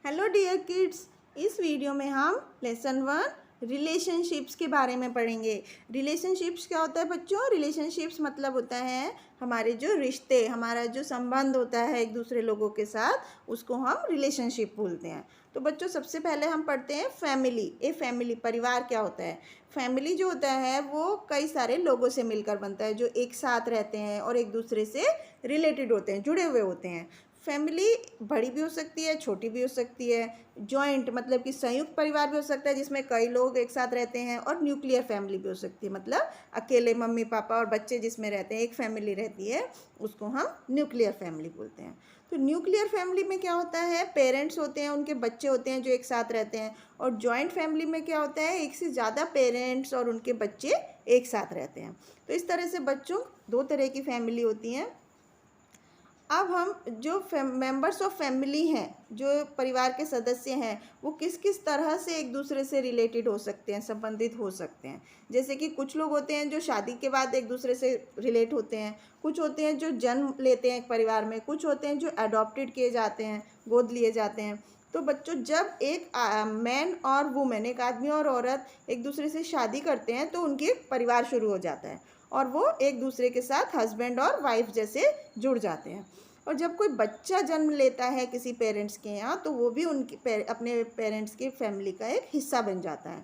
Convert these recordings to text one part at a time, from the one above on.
Hello dear kids, इस video में हम लेसन 1 रिलेशनशिप्स के बारे में पढ़ेंगे। रिलेशनशिप्स क्या होता है बच्चों? रिलेशनशिप्स मतलब होता है हमारे जो रिश्ते, हमारा जो संबंध होता है एक दूसरे लोगों के साथ, उसको हम रिलेशनशिप बोलते हैं। तो बच्चों सबसे पहले हम पढ़ते हैं फैमिली। फैमिली परिवार क्या होता है? फैमिली जो होता है वो कई सारे लोगों से मिलकर बनता है जो एक साथ रहते हैं और एक दूसरे से रिलेटेड होते हैं, जुड़े हुए होते हैं। फैमिली बड़ी भी हो सकती है, छोटी भी हो सकती है। जॉइंट मतलब कि संयुक्त परिवार भी हो सकता है जिसमें कई लोग एक साथ रहते हैं, और न्यूक्लियर फैमिली भी हो सकती है, मतलब अकेले मम्मी पापा और बच्चे जिसमें रहते हैं, एक फैमिली रहती है, उसको हम न्यूक्लियर फैमिली बोलते हैं। तो न्यूक्लियर फैमिली में क्या होता है? पेरेंट्स होते हैं, उनके बच्चे होते हैं जो एक साथ रहते हैं। और जॉइंट फैमिली में क्या होता है? एक से ज़्यादा पेरेंट्स और उनके बच्चे एक साथ रहते हैं। तो इस तरह से बच्चों दो तरह की फैमिली होती हैं। अब हम जो मेंबर्स ऑफ फैमिली हैं, जो परिवार के सदस्य हैं, वो किस किस तरह से एक दूसरे से रिलेटेड हो सकते हैं, संबंधित हो सकते हैं। जैसे कि कुछ लोग होते हैं जो शादी के बाद एक दूसरे से रिलेट होते हैं, कुछ होते हैं जो जन्म लेते हैं एक परिवार में, कुछ होते हैं जो अडॉप्टेड किए जाते हैं, गोद लिए जाते हैं। तो बच्चों जब एक मैन और वुमेन, एक आदमी और औरत एक दूसरे से शादी करते हैं तो उनकी एक परिवार शुरू हो जाता है और वो एक दूसरे के साथ हस्बैंड और वाइफ जैसे जुड़ जाते हैं। और जब कोई बच्चा जन्म लेता है किसी पेरेंट्स के यहाँ, तो वो भी उनके अपने पेरेंट्स की फैमिली का एक हिस्सा बन जाता है।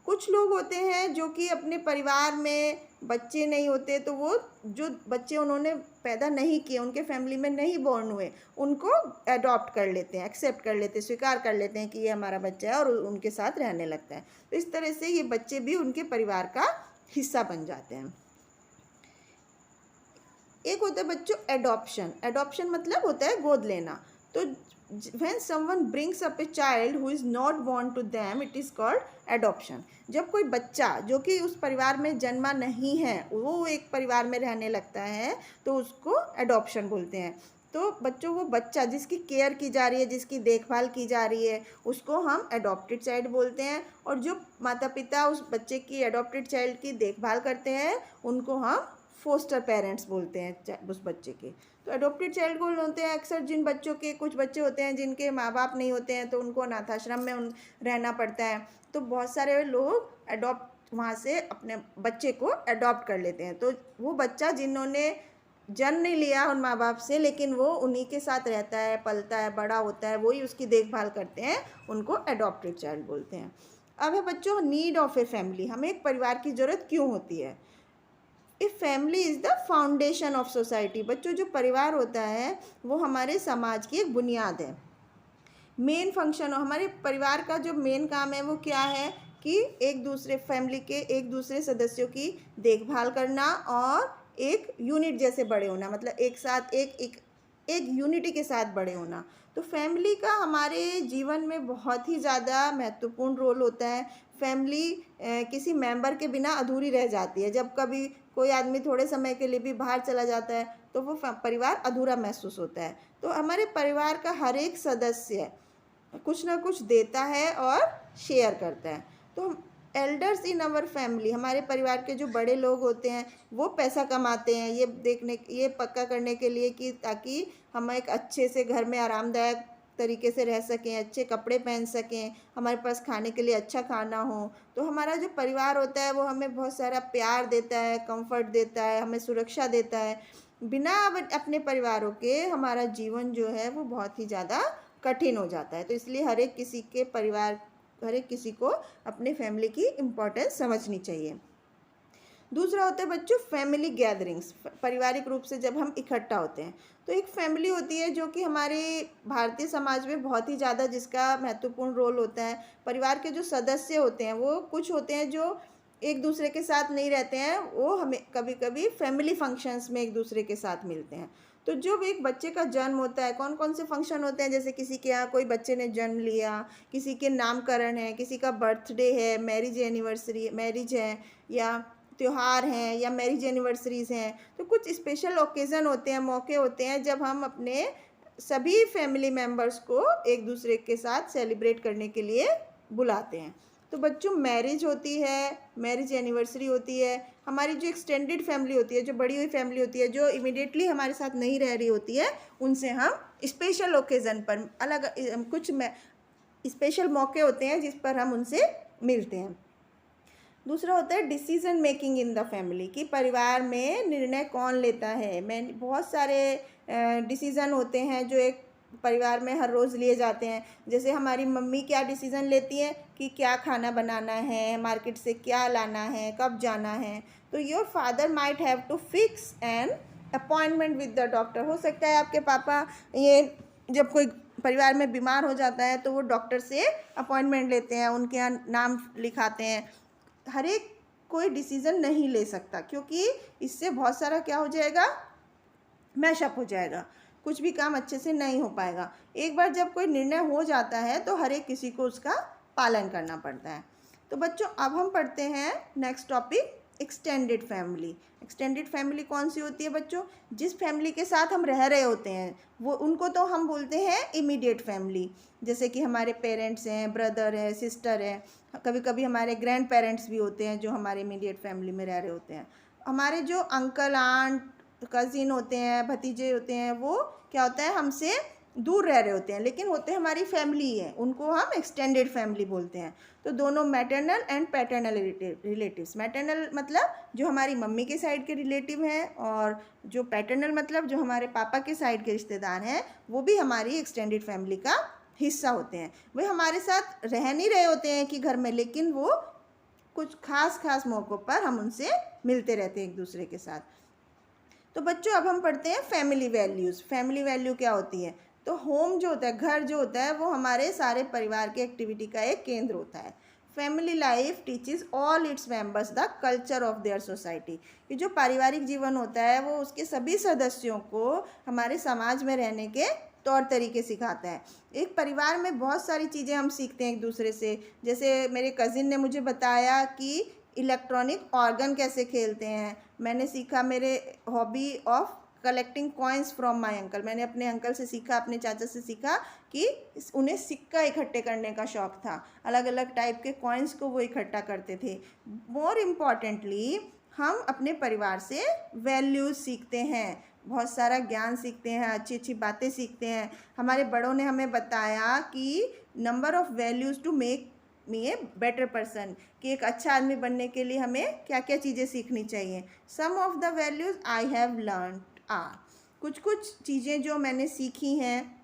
कुछ लोग होते हैं जो कि अपने परिवार में बच्चे नहीं होते, तो वो जो बच्चे उन्होंने पैदा नहीं किए, उनके फैमिली में नहीं बॉर्न हुए, उनको अडॉप्ट कर लेते हैं, एक्सेप्ट कर लेते हैं, स्वीकार कर लेते हैं कि ये हमारा बच्चा है, और उनके साथ रहने लगता है। तो इस तरह से ये बच्चे भी उनके परिवार का हिस्सा बन जाते हैं। एक होता है बच्चों एडॉप्शन। एडॉप्शन मतलब होता है गोद लेना। तो when someone brings up a child who is not born to them, it is called adoption। जब कोई बच्चा जो कि उस परिवार में जन्मा नहीं है, वो एक परिवार में रहने लगता है, तो उसको एडॉप्शन बोलते हैं। तो बच्चों वो बच्चा जिसकी केयर की जा रही है, जिसकी देखभाल की जा रही है, उसको हम एडॉप्टेड चाइल्ड बोलते हैं। और जो माता पिता उस बच्चे की, एडॉप्टेड चाइल्ड की देखभाल करते हैं, उनको हम फोस्टर पेरेंट्स बोलते हैं उस बच्चे के। तो अडोप्टेड चाइल्ड को होते हैं अक्सर जिन बच्चों के, कुछ बच्चे होते हैं जिनके माँ बाप नहीं होते हैं, तो उनको अनाथाश्रम में रहना पड़ता है। तो बहुत सारे लोग अडॉप्ट वहाँ से अपने बच्चे को अडॉप्ट कर लेते हैं। तो वो बच्चा जिन्होंने जन्म नहीं लिया उन माँ बाप से, लेकिन वो उन्हीं के साथ रहता है, पलता है, बड़ा होता है, वही उसकी देखभाल करते हैं, उनको अडॉप्टेड चाइल्ड बोलते हैं। अब है बच्चों नीड ऑफ ए फैमिली। हमें एक परिवार की ज़रूरत क्यों होती है? A family is the foundation of society. बच्चों जो परिवार होता है वो हमारे समाज की एक बुनियाद है। मेन फंक्शन, हमारे परिवार का जो मेन काम है वो क्या है कि एक दूसरे फैमिली के एक दूसरे सदस्यों की देखभाल करना और एक यूनिट जैसे बड़े होना, मतलब एक साथ एक यूनिटी के साथ बड़े होना। तो फैमिली का हमारे जीवन में बहुत ही ज़्यादा महत्वपूर्ण रोल होता है। फैमिली किसी मेंबर के बिना अधूरी रह जाती है। जब कभी कोई आदमी थोड़े समय के लिए भी बाहर चला जाता है तो वो परिवार अधूरा महसूस होता है। तो हमारे परिवार का हर एक सदस्य कुछ ना कुछ देता है और शेयर करता है। तो हम एल्डर्स इन आवर फैमिली, हमारे परिवार के जो बड़े लोग होते हैं वो पैसा कमाते हैं ये पक्का करने के लिए कि ताकि हम एक अच्छे से घर में आरामदायक तरीके से रह सकें, अच्छे कपड़े पहन सकें, हमारे पास खाने के लिए अच्छा खाना हो। तो हमारा जो परिवार होता है वो हमें बहुत सारा प्यार देता है, कंफर्ट देता है, हमें सुरक्षा देता है। बिना अपने परिवारों के हमारा जीवन जो है वो बहुत ही ज़्यादा कठिन हो जाता है। तो इसलिए हर एक किसी को अपने फैमिली की इम्पोर्टेंस समझनी चाहिए। दूसरा होता है बच्चों फैमिली गैदरिंग्स। पारिवारिक रूप से जब हम इकट्ठा होते हैं, तो एक फैमिली होती है जो कि हमारे भारतीय समाज में बहुत ही ज़्यादा जिसका महत्वपूर्ण रोल होता है। परिवार के जो सदस्य होते हैं वो कुछ होते हैं जो एक दूसरे के साथ नहीं रहते हैं, वो हमें कभी कभी फैमिली फंक्शंस में एक दूसरे के साथ मिलते हैं। तो जब एक बच्चे का जन्म होता है, कौन कौन से फंक्शन होते हैं? जैसे किसी के यहाँ कोई बच्चे ने जन्म लिया, किसी के नामकरण है, किसी का बर्थडे है, मैरिज है, या त्यौहार हैं, या मैरिज एनिवर्सरीज़ हैं। तो कुछ स्पेशल ओकेज़न होते हैं, मौके होते हैं जब हम अपने सभी फैमिली मेम्बर्स को एक दूसरे के साथ सेलिब्रेट करने के लिए बुलाते हैं। तो बच्चों मैरिज होती है, मैरिज एनिवर्सरी होती है, हमारी जो एक्सटेंडेड फैमिली होती है, जो बड़ी हुई फैमिली होती है, जो इमिडिएटली हमारे साथ नहीं रह रही होती है, उनसे हम स्पेशल ओकेज़न पर, अलग कुछ स्पेशल मौके होते हैं जिस पर हम उनसे मिलते हैं। दूसरा होता है decision making in the family, कि परिवार में निर्णय कौन लेता है। मैं बहुत सारे डिसीज़न होते हैं जो एक परिवार में हर रोज़ लिए जाते हैं। जैसे हमारी मम्मी क्या डिसीज़न लेती हैं कि क्या खाना बनाना है, मार्केट से क्या लाना है, कब जाना है। तो your father might have to fix an appointment with the doctor. हो सकता है आपके पापा ये जब कोई परिवार में बीमार हो जाता है तो वो डॉक्टर से अपॉइंटमेंट लेते हैं, उनके यहाँ नाम लिखाते हैं। हर एक कोई डिसीज़न नहीं ले सकता, क्योंकि इससे बहुत सारा क्या हो जाएगा, मैशअप हो जाएगा, कुछ भी काम अच्छे से नहीं हो पाएगा। एक बार जब कोई निर्णय हो जाता है तो हर एक किसी को उसका पालन करना पड़ता है। तो बच्चों अब हम पढ़ते हैं next topic, extended family. Extended family कौन सी होती है बच्चों? जिस फैमिली के साथ हम रह रहे होते हैं वो, उनको तो हम बोलते हैं इमीडिएट फैमिली। जैसे कि हमारे पेरेंट्स हैं, ब्रदर है, सिस्टर है, कभी कभी हमारे ग्रैंड पेरेंट्स भी होते हैं जो हमारे इमीडिएट फैमिली में रह रहे होते हैं। हमारे जो अंकल आंट कज़िन होते हैं, भतीजे होते हैं, वो क्या होता है हमसे दूर रह रहे होते हैं लेकिन होते हमारी फैमिली ही है, उनको हम एक्सटेंडेड फैमिली बोलते हैं। तो दोनों maternal and paternal relatives. Maternal मतलब जो हमारी मम्मी के साइड के रिलेटिव हैं, और जो पैटर्नल मतलब जो हमारे पापा के साइड के रिश्तेदार हैं, वो भी हमारी एक्सटेंडेड फैमिली का हिस्सा होते हैं। वे हमारे साथ रह नहीं रहे होते हैं कि घर में, लेकिन वो कुछ खास मौक़ों पर हम उनसे मिलते रहते हैं एक दूसरे के साथ। तो बच्चों अब हम पढ़ते हैं फैमिली वैल्यूज़। फैमिली वैल्यू क्या होती है? तो होम जो होता है, घर जो होता है, वो हमारे सारे परिवार के एक्टिविटी का एक केंद्र होता है। Family life teaches all its members the culture of their society. ये जो पारिवारिक जीवन होता है वो उसके सभी सदस्यों को हमारे समाज में रहने के तौर तरीके सिखाता है। एक परिवार में बहुत सारी चीज़ें हम सीखते हैं एक दूसरे से। जैसे मेरे कज़िन ने मुझे बताया कि इलेक्ट्रॉनिक ऑर्गन कैसे खेलते हैं। मैंने सीखा मेरे hobby of collecting coins from my uncle. मैंने अपने अंकल से सीखा, अपने चाचा से सीखा कि उन्हें सिक्का इकट्ठे करने का शौक़ था। अलग अलग टाइप के कॉइन्स को वो इकट्ठा करते थे। मोर इम्पॉर्टेंटली हम अपने परिवार से वैल्यूज़ सीखते हैं, बहुत सारा ज्ञान सीखते हैं, अच्छी अच्छी बातें सीखते हैं। हमारे बड़ों ने हमें बताया कि number of values to make me a better person, कि एक अच्छा आदमी बनने के लिए हमें क्या क्या चीज़ें सीखनी चाहिए। Some of the values I have learn are, कुछ चीज़ें जो मैंने सीखी हैं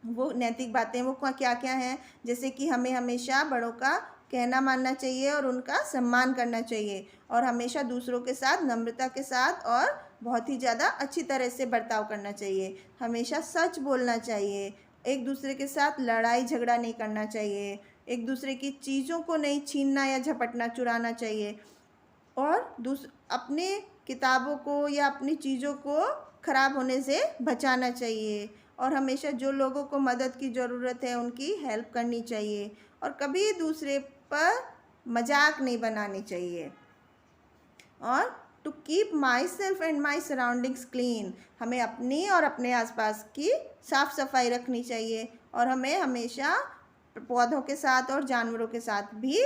वो नैतिक बातें, वो क्या क्या हैं। जैसे कि हमें हमेशा बड़ों का कहना मानना चाहिए और उनका सम्मान करना चाहिए, और हमेशा दूसरों के साथ नम्रता के साथ और बहुत ही ज़्यादा अच्छी तरह से बर्ताव करना चाहिए। हमेशा सच बोलना चाहिए, एक दूसरे के साथ लड़ाई झगड़ा नहीं करना चाहिए, एक दूसरे की चीज़ों को नहीं छीनना या झपटना चुराना चाहिए, और अपने किताबों को या अपनी चीज़ों को ख़राब होने से बचाना चाहिए, और हमेशा जो लोगों को मदद की ज़रूरत है उनकी हेल्प करनी चाहिए, और कभी दूसरे पर मजाक नहीं बनानी चाहिए। और to keep my self and my surroundings clean, हमें अपनी और अपने आसपास की साफ़ सफाई रखनी चाहिए, और हमें हमेशा पौधों के साथ और जानवरों के साथ भी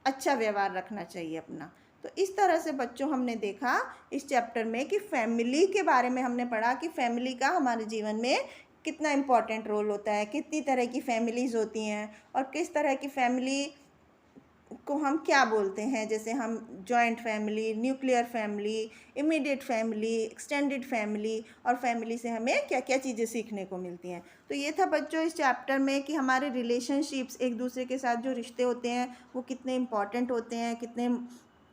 अच्छा व्यवहार रखना चाहिए अपना। तो इस तरह से बच्चों हमने देखा इस चैप्टर में कि फैमिली के बारे में हमने पढ़ा कि फैमिली का हमारे जीवन में कितना इम्पोर्टेंट रोल होता है, कितनी तरह की फैमिलीज़ होती हैं, और किस तरह की फैमिली को हम क्या बोलते हैं। जैसे हम joint family, nuclear family, immediate family, extended family, और फैमिली से हमें क्या क्या चीज़ें सीखने को मिलती हैं। तो ये था बच्चों इस चैप्टर में कि हमारे रिलेशनशिप्स, एक दूसरे के साथ जो रिश्ते होते हैं वो कितने इम्पॉर्टेंट होते हैं, कितने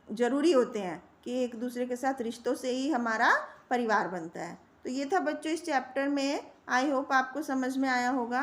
ज़रूरी होते हैं, कि एक दूसरे के साथ रिश्तों से ही हमारा परिवार बनता है। तो ये था बच्चों इस चैप्टर में। आई होप आपको समझ में आया होगा।